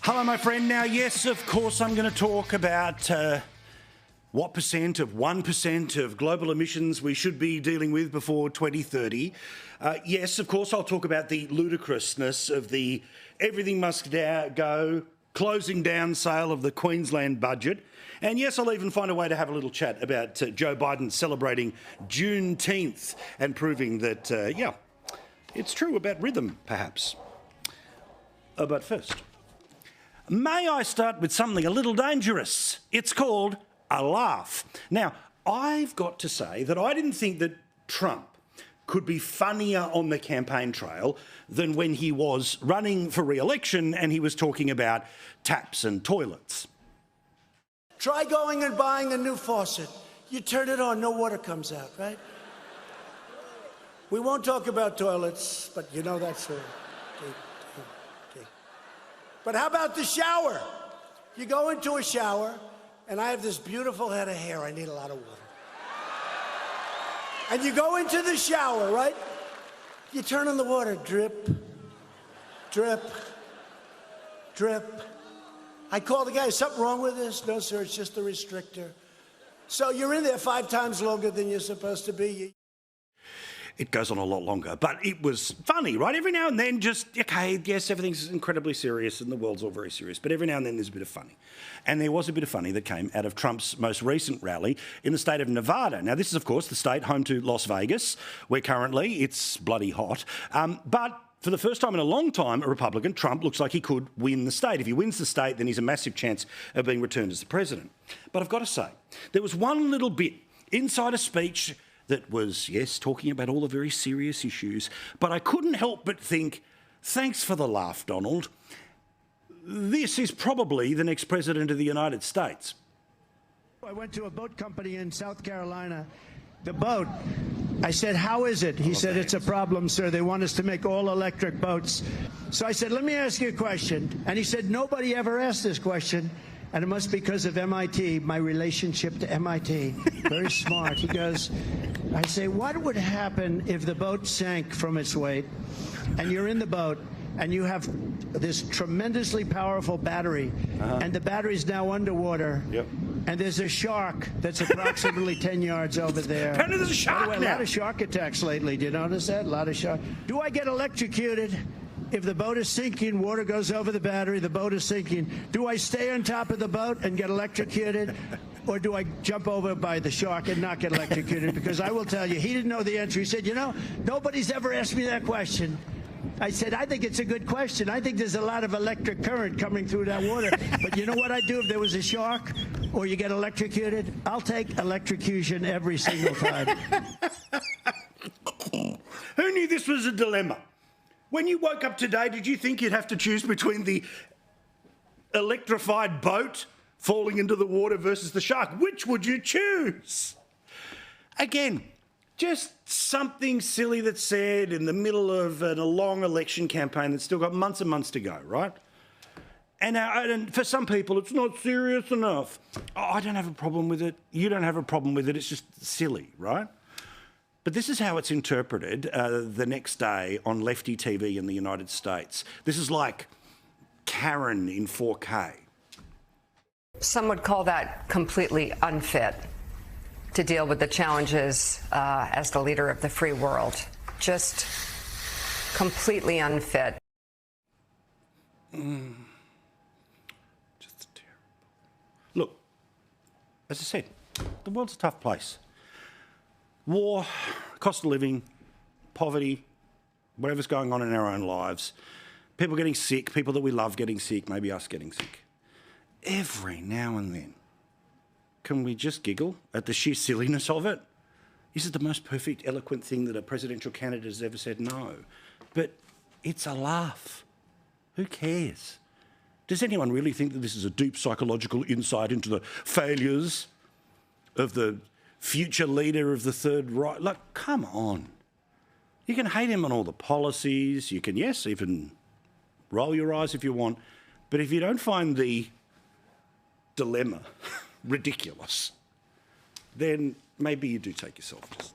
Hello, my friend. Now, yes, of course, I'm going to talk about what percent of 1% of global emissions we should be dealing with before 2030. Yes, of course, I'll talk about the ludicrousness of the everything must go, closing down sale of the Queensland budget. And yes, I'll even find a way to have a little chat about Joe Biden celebrating Juneteenth and proving that, yeah, it's true about rhythm, perhaps. But first, may I start with something a little dangerous? It's called a laugh. Now, I've got to say that I didn't think that Trump could be funnier on the campaign trail than when he was running for re-election and he was talking about taps and toilets. Try going and buying a new faucet. You turn it on, no water comes out, right? We won't talk about toilets, but you know that's a... But how about the shower? You go into a shower, and I have this beautiful head of hair. I need a lot of water. And you go into the shower, right? You turn on the water, drip, drip, drip. I call the guy, is something wrong with this? No, sir, it's just the restrictor. So you're in there 5 times longer than you're supposed to be. It goes on a lot longer, but it was funny, right? Every now and then just, okay, yes, everything's incredibly serious and the world's all very serious, but every now and then there's a bit of funny. And there was a bit of funny that came out of Trump's most recent rally in the state of Nevada. Now, this is, of course, the state home to Las Vegas, where currently it's bloody hot. But for the first time in a long time, a Republican, Trump, looks like he could win the state. If he wins the state, then he's a massive chance of being returned as the president. But I've got to say, there was one little bit inside a speech that was, yes, talking about all the very serious issues, but I couldn't help but think, thanks for the laugh, Donald. This is probably the next president of the United States. I went to a boat company in South Carolina. The boat, I said, how is it? He said, it's a problem, sir. They want us to make all electric boats. So I said, let me ask you a question. And he said, nobody ever asked this question. And it must be because of MIT, my relationship to MIT. Very smart. He goes, I say, what would happen if the boat sank from its weight and you're in the boat and you have this tremendously powerful battery and the battery's now underwater and there's a shark that's approximately 10 yards over there. Apparently there's a shark By the way, a lot of shark attacks lately. Do you notice that? A lot of shark. Do I get electrocuted? If the boat is sinking, water goes over the battery, the boat is sinking. Do I stay on top of the boat and get electrocuted? Or do I jump over by the shark and not get electrocuted? Because I will tell you, he didn't know the answer. He said, you know, nobody's ever asked me that question. I said, I think it's a good question. I think there's a lot of electric current coming through that water. But you know what I'd do if there was a shark or you get electrocuted? I'll take electrocution every single time. Who knew this was a dilemma? When you woke up today, did you think you'd have to choose between the electrified boat falling into the water versus the shark? Which would you choose? Again, just something silly that's said in the middle of a long election campaign that's still got months and months to go, right? And for some people, it's not serious enough. Oh, I don't have a problem with it. You don't have a problem with it. It's just silly, right? But this is how it's interpreted the next day on lefty TV in the United States. This is like Karen in 4K. Some would call that completely unfit to deal with the challenges as the leader of the free world. Just completely unfit. Just terrible. Look, as I said, the world's a tough place. War, cost of living, poverty, whatever's going on in our own lives, people getting sick, people that we love getting sick, maybe us getting sick. Every now and then, can we just giggle at the sheer silliness of it? Is it the most perfect, eloquent thing that a presidential candidate has ever said? No. But it's a laugh. Who cares? Does anyone really think that this is a deep psychological insight into the failures of the future leader of the Third Reich? Like, come on. You can hate him on all the policies. You can, yes, even roll your eyes if you want. But if you don't find the dilemma ridiculous, then maybe you do take yourself just